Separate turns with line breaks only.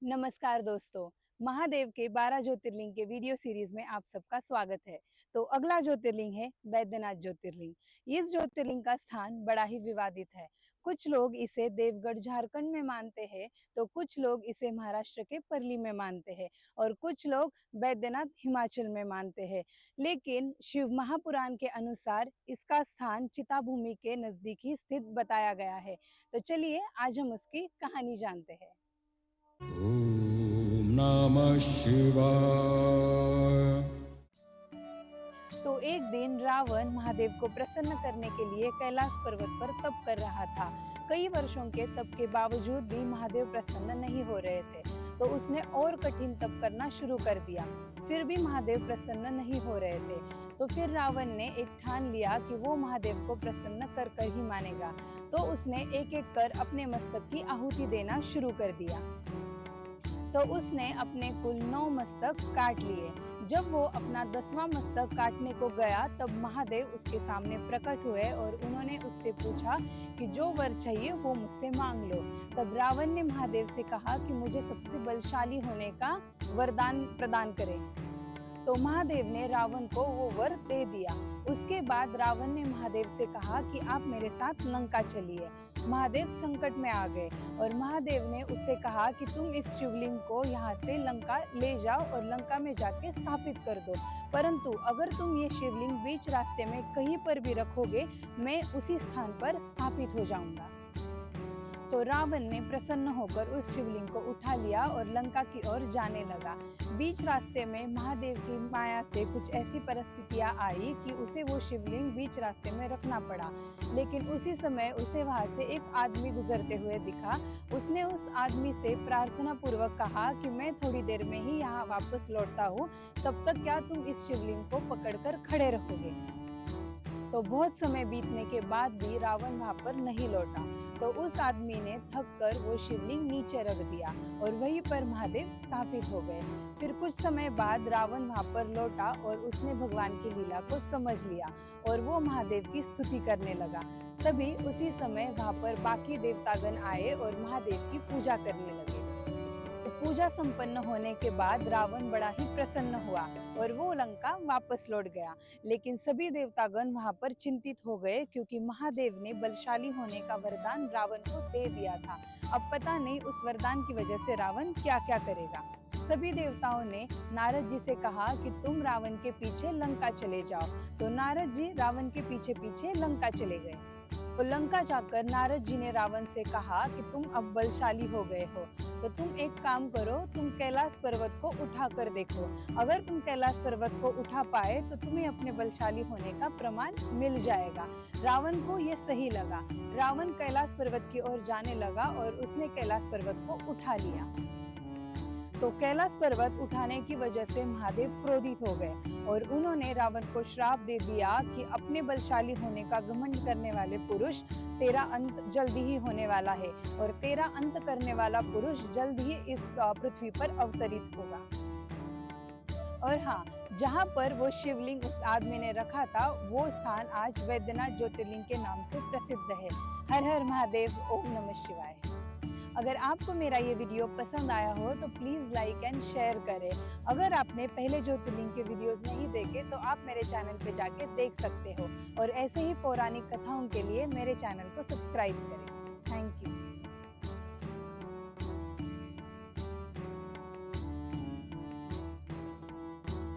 नमस्कार दोस्तों। महादेव के 12 ज्योतिर्लिंग के वीडियो सीरीज में आप सबका स्वागत है। तो अगला ज्योतिर्लिंग है बैद्यनाथ ज्योतिर्लिंग। इस ज्योतिर्लिंग का स्थान बड़ा ही विवादित है। कुछ लोग इसे देवगढ़ झारखंड में मानते हैं, तो कुछ लोग इसे महाराष्ट्र के परली में मानते हैं और कुछ लोग बैद्यनाथ हिमाचल में मानते हैं। लेकिन शिव महापुराण के अनुसार इसका स्थान चिताभूमि के नजदीक ही स्थित बताया गया है। तो चलिए आज हम उसकी कहानी जानते हैं।
ॐ नमः शिवाय।
तो एक दिन रावण महादेव को प्रसन्न करने के लिए कैलाश पर्वत पर तप कर रहा था। कई वर्षों के तप के बावजूद भी महादेव प्रसन्न नहीं हो रहे थे, तो उसने और कठिन तप करना शुरू कर दिया। फिर भी महादेव प्रसन्न नहीं हो रहे थे, तो फिर रावण ने एक ठान लिया कि वो महादेव को प्रसन्न कर कर ही मानेगा। तो उसने एक एक कर अपने मस्तक की आहुति देना शुरू कर दिया। तो उसने अपने कुल 9 मस्तक काट लिए। जब वो अपना 10वां मस्तक काटने को गया, तब महादेव उसके सामने प्रकट हुए और उन्होंने उससे पूछा कि जो वर चाहिए वो मुझसे मांग लो। तब रावण ने महादेव से कहा कि मुझे सबसे बलशाली होने का वरदान प्रदान करें। तो महादेव ने रावण को वो वर दे दिया। उसके बाद रावण ने महादेव से कहा कि आप मेरे साथ लंका चलिए। महादेव संकट में आ गए और महादेव ने उससे कहा कि तुम इस शिवलिंग को यहाँ से लंका ले जाओ और लंका में जाके स्थापित कर दो, परंतु अगर तुम ये शिवलिंग बीच रास्ते में कहीं पर भी रखोगे, मैं उसी स्थान पर स्थापित हो जाऊंगा। तो रावण ने प्रसन्न होकर उस शिवलिंग को उठा लिया और लंका की ओर जाने लगा। बीच रास्ते में महादेव की माया से कुछ ऐसी परिस्थितियां आई कि उसे वो शिवलिंग बीच रास्ते में रखना पड़ा। लेकिन उसी समय उसे वहां से एक आदमी गुजरते हुए दिखा। उसने उस आदमी से प्रार्थना पूर्वक कहा कि मैं थोड़ी देर में ही यहाँ वापस लौटता हूँ, तब तक क्या तुम इस शिवलिंग को पकड़कर खड़े रहोगे। तो बहुत समय बीतने के बाद भी रावण वहां पर नहीं लौटा। तो उस आदमी ने थक कर वो शिवलिंग नीचे रख दिया और वहीं पर महादेव स्थापित हो गए। फिर कुछ समय बाद रावण वहां पर लौटा और उसने भगवान की लीला को समझ लिया और वो महादेव की स्तुति करने लगा। तभी उसी समय वहां पर बाकी देवतागण आए और महादेव की पूजा करने लगे। पूजा संपन्न होने के बाद रावण बड़ा ही प्रसन्न हुआ और वो लंका वापस लौट गया। लेकिन सभी देवतागण वहां पर चिंतित हो गए, क्योंकि महादेव ने बलशाली होने का वरदान रावण को दे दिया था। अब पता नहीं उस वरदान की वजह से रावण क्या क्या करेगा। सभी देवताओं ने नारद जी से कहा कि तुम रावण के पीछे लंका चले जाओ। तो नारद जी रावण के पीछे पीछे लंका चले गए। तो लंका जाकर नारद जी ने रावण से कहा कि तुम अब बलशाली हो गए हो, तो तुम एक काम करो, तुम कैलाश पर्वत को उठा कर देखो। अगर तुम कैलाश पर्वत को उठा पाए तो तुम्हें अपने बलशाली होने का प्रमाण मिल जाएगा। रावण को ये सही लगा। रावण कैलाश पर्वत की ओर जाने लगा और उसने कैलाश पर्वत को उठा लिया। तो कैलाश पर्वत उठाने की वजह से महादेव क्रोधित हो गए और उन्होंने रावण को श्राप दे दिया कि अपने बलशाली होने का घमंड करने वाले पुरुष, तेरा अंत जल्दी ही होने वाला है और तेरा अंत करने वाला पुरुष जल्द ही इस पृथ्वी पर अवतरित होगा। और हाँ, जहाँ पर वो शिवलिंग उस आदमी ने रखा था, वो स्थान आज बैद्यनाथ ज्योतिर्लिंग के नाम से प्रसिद्ध है। हर हर महादेव, ओम नमः शिवाय। अगर आपको मेरा ये वीडियो पसंद आया हो तो प्लीज लाइक एंड शेयर करें। अगर आपने पहले ज्योतिर्लिंग के वीडियोस नहीं देखे तो आप मेरे चैनल पे जाके देख सकते हो और ऐसे ही पौराणिक कथाओं के लिए मेरे चैनल को सब्सक्राइब करें। Thank you.